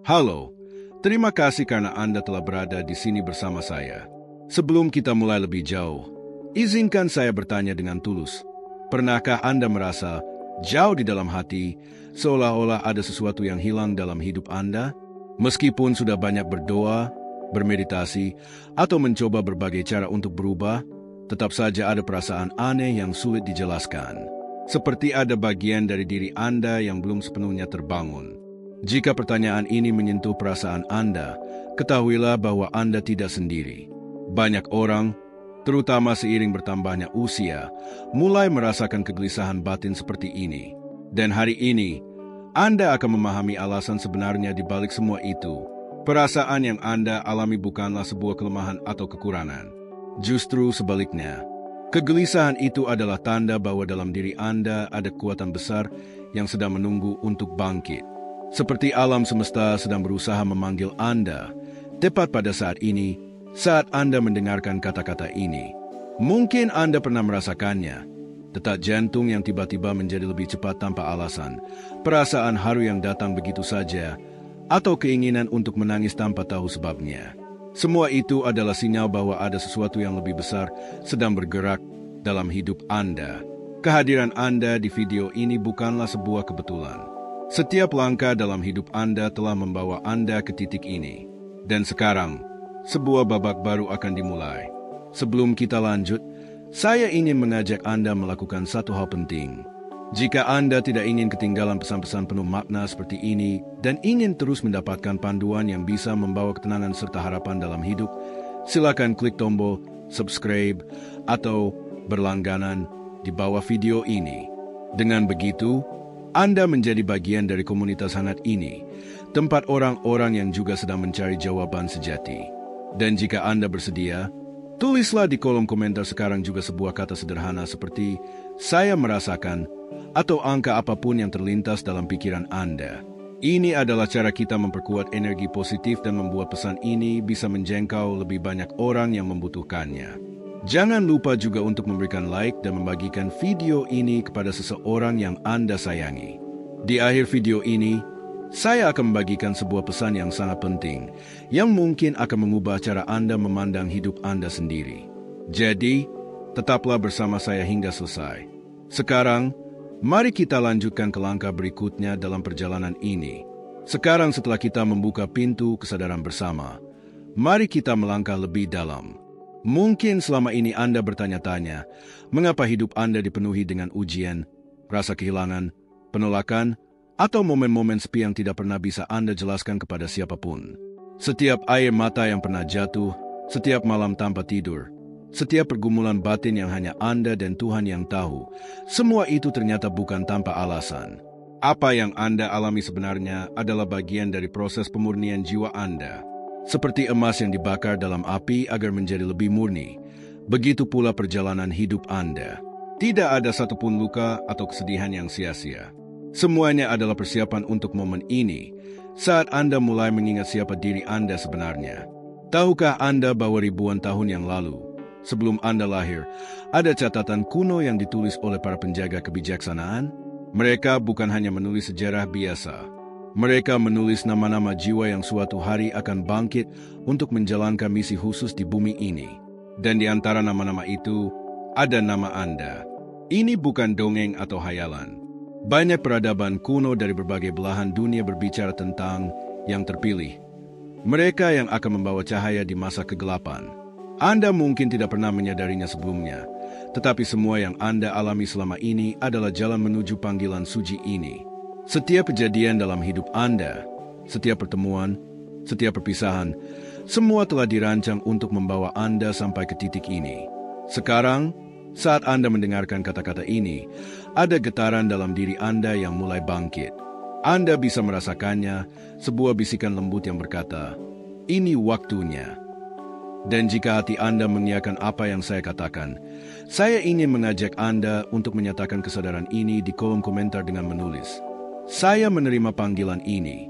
Halo, terima kasih karena Anda telah berada di sini bersama saya. Sebelum kita mulai lebih jauh, izinkan saya bertanya dengan tulus. Pernahkah Anda merasa jauh di dalam hati, seolah-olah ada sesuatu yang hilang dalam hidup Anda? Meskipun sudah banyak berdoa, bermeditasi, atau mencoba berbagai cara untuk berubah, tetap saja ada perasaan aneh yang sulit dijelaskan. Seperti ada bagian dari diri Anda yang belum sepenuhnya terbangun. Jika pertanyaan ini menyentuh perasaan Anda, ketahuilah bahwa Anda tidak sendiri. Banyak orang, terutama seiring bertambahnya usia, mulai merasakan kegelisahan batin seperti ini. Dan hari ini, Anda akan memahami alasan sebenarnya di balik semua itu. Perasaan yang Anda alami bukanlah sebuah kelemahan atau kekurangan. Justru sebaliknya, kegelisahan itu adalah tanda bahwa dalam diri Anda ada kekuatan besar yang sedang menunggu untuk bangkit. Seperti alam semesta sedang berusaha memanggil Anda, tepat pada saat ini, saat Anda mendengarkan kata-kata ini. Mungkin Anda pernah merasakannya, detak jantung yang tiba-tiba menjadi lebih cepat tanpa alasan, perasaan haru yang datang begitu saja, atau keinginan untuk menangis tanpa tahu sebabnya. Semua itu adalah sinyal bahwa ada sesuatu yang lebih besar sedang bergerak dalam hidup Anda. Kehadiran Anda di video ini bukanlah sebuah kebetulan. Setiap langkah dalam hidup Anda telah membawa Anda ke titik ini. Dan sekarang, sebuah babak baru akan dimulai. Sebelum kita lanjut, saya ingin mengajak Anda melakukan satu hal penting. Jika Anda tidak ingin ketinggalan pesan-pesan penuh makna seperti ini dan ingin terus mendapatkan panduan yang bisa membawa ketenangan serta harapan dalam hidup, silakan klik tombol subscribe atau berlangganan di bawah video ini. Dengan begitu, Anda menjadi bagian dari komunitas hangat ini, tempat orang-orang yang juga sedang mencari jawaban sejati. Dan jika Anda bersedia, tulislah di kolom komentar sekarang juga sebuah kata sederhana seperti "saya merasakan" atau angka apapun yang terlintas dalam pikiran Anda. Ini adalah cara kita memperkuat energi positif dan membuat pesan ini bisa menjangkau lebih banyak orang yang membutuhkannya. Jangan lupa juga untuk memberikan like dan membagikan video ini kepada seseorang yang Anda sayangi. Di akhir video ini, saya akan membagikan sebuah pesan yang sangat penting, yang mungkin akan mengubah cara Anda memandang hidup Anda sendiri. Jadi, tetaplah bersama saya hingga selesai. Sekarang, mari kita lanjutkan ke langkah berikutnya dalam perjalanan ini. Sekarang setelah kita membuka pintu kesadaran bersama, mari kita melangkah lebih dalam. Mungkin selama ini Anda bertanya-tanya, mengapa hidup Anda dipenuhi dengan ujian, rasa kehilangan, penolakan, atau momen-momen sepi yang tidak pernah bisa Anda jelaskan kepada siapapun. Setiap air mata yang pernah jatuh, setiap malam tanpa tidur, setiap pergumulan batin yang hanya Anda dan Tuhan yang tahu, semua itu ternyata bukan tanpa alasan. Apa yang Anda alami sebenarnya adalah bagian dari proses pemurnian jiwa Anda. Seperti emas yang dibakar dalam api agar menjadi lebih murni, begitu pula perjalanan hidup Anda. Tidak ada satupun luka atau kesedihan yang sia-sia. Semuanya adalah persiapan untuk momen ini, saat Anda mulai mengingat siapa diri Anda sebenarnya. Tahukah Anda bahwa ribuan tahun yang lalu, sebelum Anda lahir, ada catatan kuno yang ditulis oleh para penjaga kebijaksanaan? Mereka bukan hanya menulis sejarah biasa. Mereka menulis nama-nama jiwa yang suatu hari akan bangkit untuk menjalankan misi khusus di bumi ini. Dan di antara nama-nama itu, ada nama Anda. Ini bukan dongeng atau hayalan. Banyak peradaban kuno dari berbagai belahan dunia berbicara tentang yang terpilih. Mereka yang akan membawa cahaya di masa kegelapan. Anda mungkin tidak pernah menyadarinya sebelumnya, tetapi semua yang Anda alami selama ini adalah jalan menuju panggilan suci ini. Setiap kejadian dalam hidup Anda, setiap pertemuan, setiap perpisahan, semua telah dirancang untuk membawa Anda sampai ke titik ini. Sekarang, saat Anda mendengarkan kata-kata ini, ada getaran dalam diri Anda yang mulai bangkit. Anda bisa merasakannya, sebuah bisikan lembut yang berkata, "Ini waktunya." Dan jika hati Anda mengiyakan apa yang saya katakan, saya ingin mengajak Anda untuk menyatakan kesadaran ini di kolom komentar dengan menulis, "Saya menerima panggilan ini."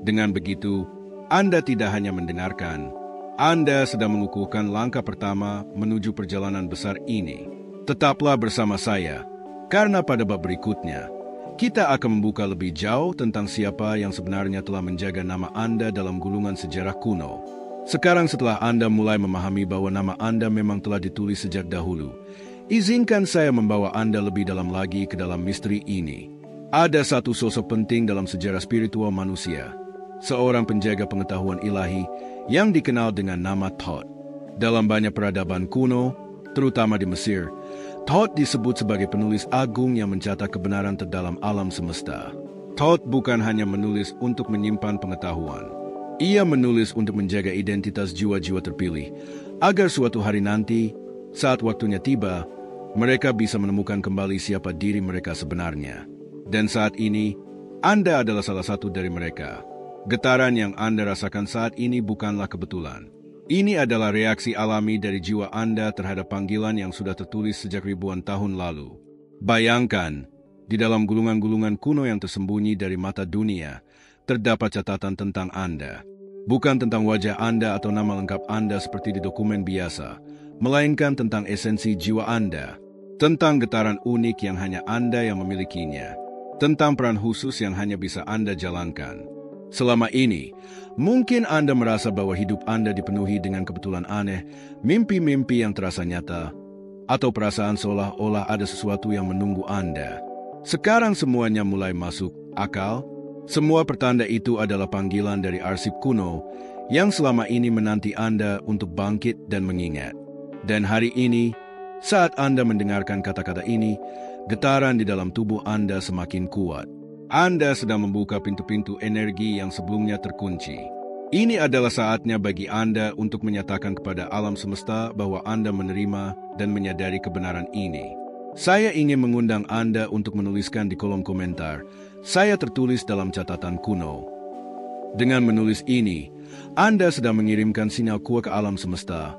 Dengan begitu, Anda tidak hanya mendengarkan, Anda sedang mengukuhkan langkah pertama menuju perjalanan besar ini. Tetaplah bersama saya, karena pada bab berikutnya, kita akan membuka lebih jauh tentang siapa yang sebenarnya telah menjaga nama Anda dalam gulungan sejarah kuno. Sekarang setelah Anda mulai memahami bahwa nama Anda memang telah ditulis sejak dahulu, izinkan saya membawa Anda lebih dalam lagi ke dalam misteri ini. Ada satu sosok penting dalam sejarah spiritual manusia, seorang penjaga pengetahuan ilahi yang dikenal dengan nama Thoth. Dalam banyak peradaban kuno, terutama di Mesir, Thoth disebut sebagai penulis agung yang mencatat kebenaran terdalam alam semesta. Thoth bukan hanya menulis untuk menyimpan pengetahuan. Ia menulis untuk menjaga identitas jiwa-jiwa terpilih, agar suatu hari nanti, saat waktunya tiba, mereka bisa menemukan kembali siapa diri mereka sebenarnya. Dan saat ini, Anda adalah salah satu dari mereka. Getaran yang Anda rasakan saat ini bukanlah kebetulan. Ini adalah reaksi alami dari jiwa Anda terhadap panggilan yang sudah tertulis sejak ribuan tahun lalu. Bayangkan, di dalam gulungan-gulungan kuno yang tersembunyi dari mata dunia, terdapat catatan tentang Anda. Bukan tentang wajah Anda atau nama lengkap Anda seperti di dokumen biasa, melainkan tentang esensi jiwa Anda. Tentang getaran unik yang hanya Anda yang memilikinya. Tentang peran khusus yang hanya bisa Anda jalankan. Selama ini, mungkin Anda merasa bahwa hidup Anda dipenuhi dengan kebetulan aneh, mimpi-mimpi yang terasa nyata, atau perasaan seolah-olah ada sesuatu yang menunggu Anda. Sekarang semuanya mulai masuk akal. Semua pertanda itu adalah panggilan dari arsip kuno yang selama ini menanti Anda untuk bangkit dan mengingat. Dan hari ini, saat Anda mendengarkan kata-kata ini, getaran di dalam tubuh Anda semakin kuat. Anda sedang membuka pintu-pintu energi yang sebelumnya terkunci. Ini adalah saatnya bagi Anda untuk menyatakan kepada alam semesta bahwa Anda menerima dan menyadari kebenaran ini. Saya ingin mengundang Anda untuk menuliskan di kolom komentar, "Saya tertulis dalam catatan kuno." Dengan menulis ini, Anda sedang mengirimkan sinyal kuat ke alam semesta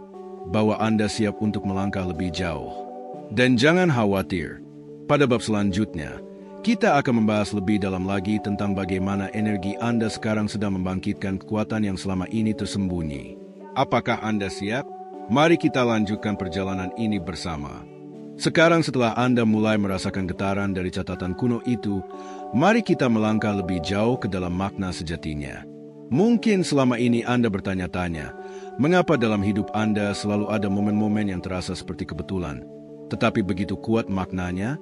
bahwa Anda siap untuk melangkah lebih jauh. Dan jangan khawatir, pada bab selanjutnya, kita akan membahas lebih dalam lagi tentang bagaimana energi Anda sekarang sedang membangkitkan kekuatan yang selama ini tersembunyi. Apakah Anda siap? Mari kita lanjutkan perjalanan ini bersama. Sekarang setelah Anda mulai merasakan getaran dari catatan kuno itu, mari kita melangkah lebih jauh ke dalam makna sejatinya. Mungkin selama ini Anda bertanya-tanya, mengapa dalam hidup Anda selalu ada momen-momen yang terasa seperti kebetulan, tetapi begitu kuat maknanya?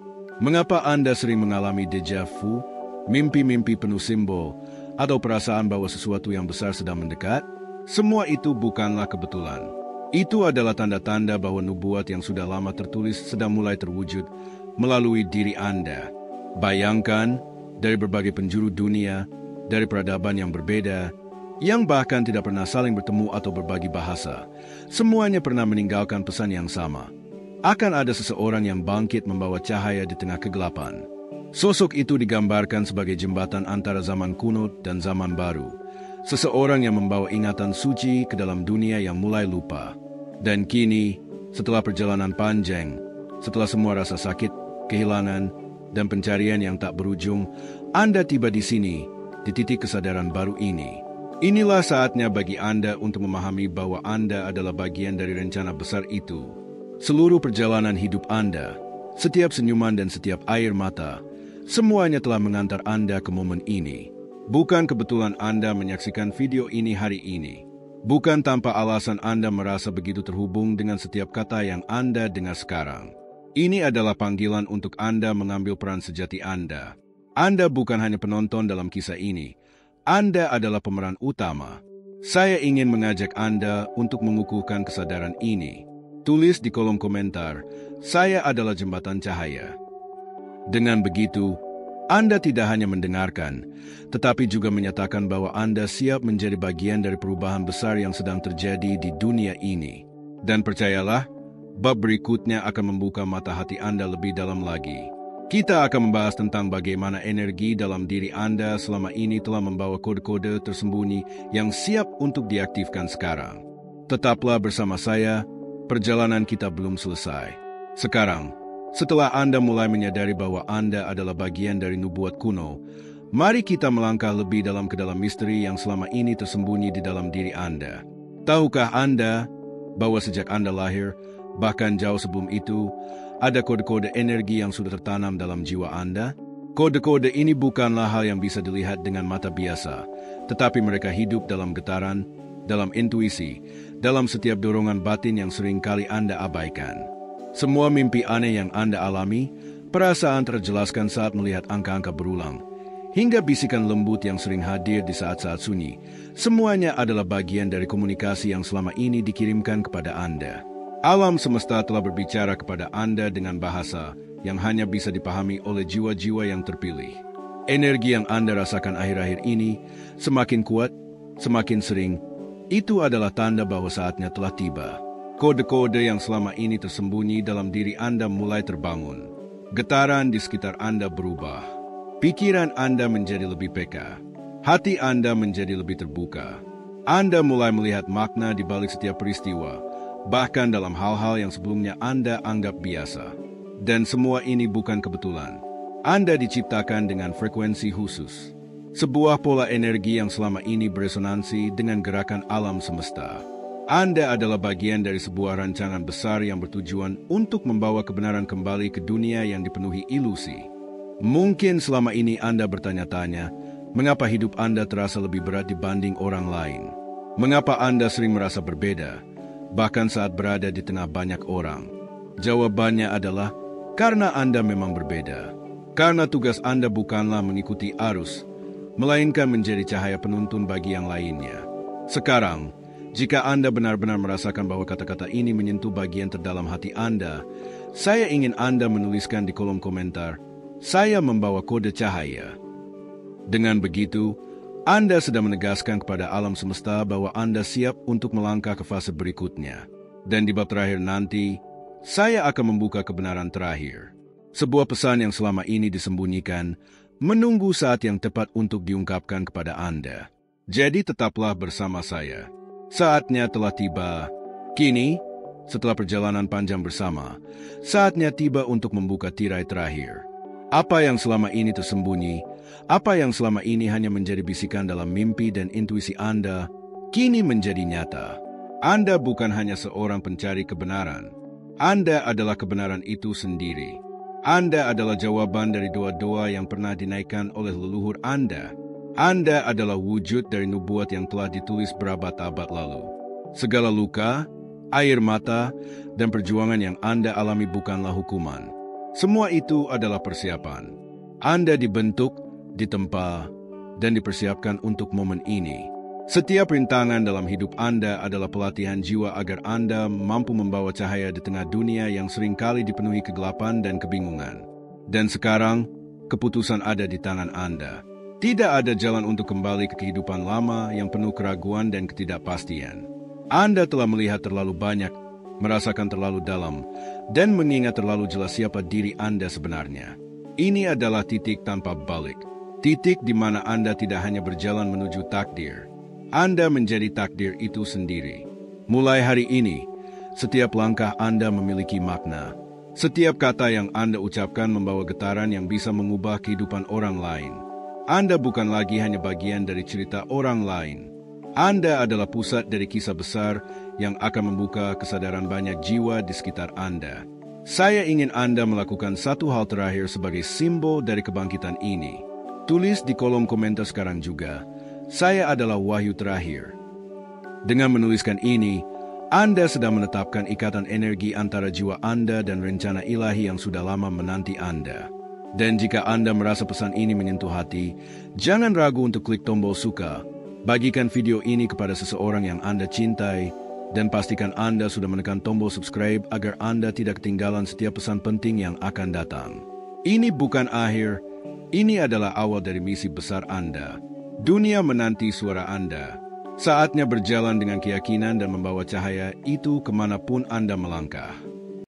Mengapa Anda sering mengalami déjà vu, mimpi-mimpi penuh simbol, atau perasaan bahwa sesuatu yang besar sedang mendekat? Semua itu bukanlah kebetulan. Itu adalah tanda-tanda bahwa nubuat yang sudah lama tertulis sedang mulai terwujud melalui diri Anda. Bayangkan, dari berbagai penjuru dunia, dari peradaban yang berbeda, yang bahkan tidak pernah saling bertemu atau berbagi bahasa, semuanya pernah meninggalkan pesan yang sama. Akan ada seseorang yang bangkit membawa cahaya di tengah kegelapan. Sosok itu digambarkan sebagai jembatan antara zaman kuno dan zaman baru. Seseorang yang membawa ingatan suci ke dalam dunia yang mulai lupa. Dan kini, setelah perjalanan panjang, setelah semua rasa sakit, kehilangan, dan pencarian yang tak berujung, Anda tiba di sini, di titik kesadaran baru ini. Inilah saatnya bagi Anda untuk memahami bahwa Anda adalah bagian dari rencana besar itu. Seluruh perjalanan hidup Anda, setiap senyuman dan setiap air mata, semuanya telah mengantar Anda ke momen ini. Bukan kebetulan Anda menyaksikan video ini hari ini. Bukan tanpa alasan Anda merasa begitu terhubung dengan setiap kata yang Anda dengar sekarang. Ini adalah panggilan untuk Anda mengambil peran sejati Anda. Anda bukan hanya penonton dalam kisah ini. Anda adalah pemeran utama. Saya ingin mengajak Anda untuk mengukuhkan kesadaran ini. Tulis di kolom komentar, "Saya adalah jembatan cahaya." Dengan begitu, Anda tidak hanya mendengarkan, tetapi juga menyatakan bahwa Anda siap menjadi bagian dari perubahan besar yang sedang terjadi di dunia ini. Dan percayalah, bab berikutnya akan membuka mata hati Anda lebih dalam lagi. Kita akan membahas tentang bagaimana energi dalam diri Anda selama ini telah membawa kode-kode tersembunyi yang siap untuk diaktifkan sekarang. Tetaplah bersama saya. Perjalanan kita belum selesai. Sekarang, setelah Anda mulai menyadari bahwa Anda adalah bagian dari nubuat kuno, mari kita melangkah lebih dalam ke dalam misteri yang selama ini tersembunyi di dalam diri Anda. Tahukah Anda bahwa sejak Anda lahir, bahkan jauh sebelum itu, ada kode-kode energi yang sudah tertanam dalam jiwa Anda? Kode-kode ini bukanlah hal yang bisa dilihat dengan mata biasa, tetapi mereka hidup dalam getaran, dalam intuisi, dalam setiap dorongan batin yang sering kali Anda abaikan. Semua mimpi aneh yang Anda alami, perasaan terjelaskan saat melihat angka-angka berulang, hingga bisikan lembut yang sering hadir di saat-saat sunyi, semuanya adalah bagian dari komunikasi yang selama ini dikirimkan kepada Anda. Alam semesta telah berbicara kepada Anda dengan bahasa yang hanya bisa dipahami oleh jiwa-jiwa yang terpilih. Energi yang Anda rasakan akhir-akhir ini semakin kuat, semakin sering, itu adalah tanda bahwa saatnya telah tiba. Kode-kode yang selama ini tersembunyi dalam diri Anda mulai terbangun. Getaran di sekitar Anda berubah. Pikiran Anda menjadi lebih peka. Hati Anda menjadi lebih terbuka. Anda mulai melihat makna di balik setiap peristiwa, bahkan dalam hal-hal yang sebelumnya Anda anggap biasa. Dan semua ini bukan kebetulan. Anda diciptakan dengan frekuensi khusus. Sebuah pola energi yang selama ini beresonansi dengan gerakan alam semesta. Anda adalah bagian dari sebuah rancangan besar yang bertujuan untuk membawa kebenaran kembali ke dunia yang dipenuhi ilusi. Mungkin selama ini Anda bertanya-tanya, mengapa hidup Anda terasa lebih berat dibanding orang lain? Mengapa Anda sering merasa berbeda, bahkan saat berada di tengah banyak orang? Jawabannya adalah, karena Anda memang berbeda. Karena tugas Anda bukanlah mengikuti arus, melainkan menjadi cahaya penuntun bagi yang lainnya. Sekarang, jika Anda benar-benar merasakan bahwa kata-kata ini menyentuh bagian terdalam hati Anda, saya ingin Anda menuliskan di kolom komentar, "Saya membawa kode cahaya." Dengan begitu, Anda sedang menegaskan kepada alam semesta bahwa Anda siap untuk melangkah ke fase berikutnya. Dan di bab terakhir nanti, saya akan membuka kebenaran terakhir. Sebuah pesan yang selama ini disembunyikan, menunggu saat yang tepat untuk diungkapkan kepada Anda. Jadi tetaplah bersama saya. Saatnya telah tiba. Kini, setelah perjalanan panjang bersama, saatnya tiba untuk membuka tirai terakhir. Apa yang selama ini tersembunyi, apa yang selama ini hanya menjadi bisikan dalam mimpi dan intuisi Anda, kini menjadi nyata. Anda bukan hanya seorang pencari kebenaran. Anda adalah kebenaran itu sendiri. Anda adalah jawaban dari doa-doa yang pernah dinaikkan oleh leluhur Anda. Anda adalah wujud dari nubuat yang telah ditulis berabad-abad lalu. Segala luka, air mata, dan perjuangan yang Anda alami bukanlah hukuman. Semua itu adalah persiapan. Anda dibentuk, ditempa, dan dipersiapkan untuk momen ini. Setiap rintangan dalam hidup Anda adalah pelatihan jiwa agar Anda mampu membawa cahaya di tengah dunia yang seringkali dipenuhi kegelapan dan kebingungan. Dan sekarang, keputusan ada di tangan Anda. Tidak ada jalan untuk kembali ke kehidupan lama yang penuh keraguan dan ketidakpastian. Anda telah melihat terlalu banyak, merasakan terlalu dalam, dan mengingat terlalu jelas siapa diri Anda sebenarnya. Ini adalah titik tanpa balik. Titik di mana Anda tidak hanya berjalan menuju takdir. Anda menjadi takdir itu sendiri. Mulai hari ini, setiap langkah Anda memiliki makna. Setiap kata yang Anda ucapkan membawa getaran yang bisa mengubah kehidupan orang lain. Anda bukan lagi hanya bagian dari cerita orang lain. Anda adalah pusat dari kisah besar yang akan membuka kesadaran banyak jiwa di sekitar Anda. Saya ingin Anda melakukan satu hal terakhir sebagai simbol dari kebangkitan ini. Tulis di kolom komentar sekarang juga, "Saya adalah wahyu terakhir." Dengan menuliskan ini, Anda sedang menetapkan ikatan energi antara jiwa Anda dan rencana ilahi yang sudah lama menanti Anda. Dan jika Anda merasa pesan ini menyentuh hati, jangan ragu untuk klik tombol suka, bagikan video ini kepada seseorang yang Anda cintai, dan pastikan Anda sudah menekan tombol subscribe agar Anda tidak ketinggalan setiap pesan penting yang akan datang. Ini bukan akhir, ini adalah awal dari misi besar Anda. Dunia menanti suara Anda. Saatnya berjalan dengan keyakinan dan membawa cahaya itu kemanapun Anda melangkah.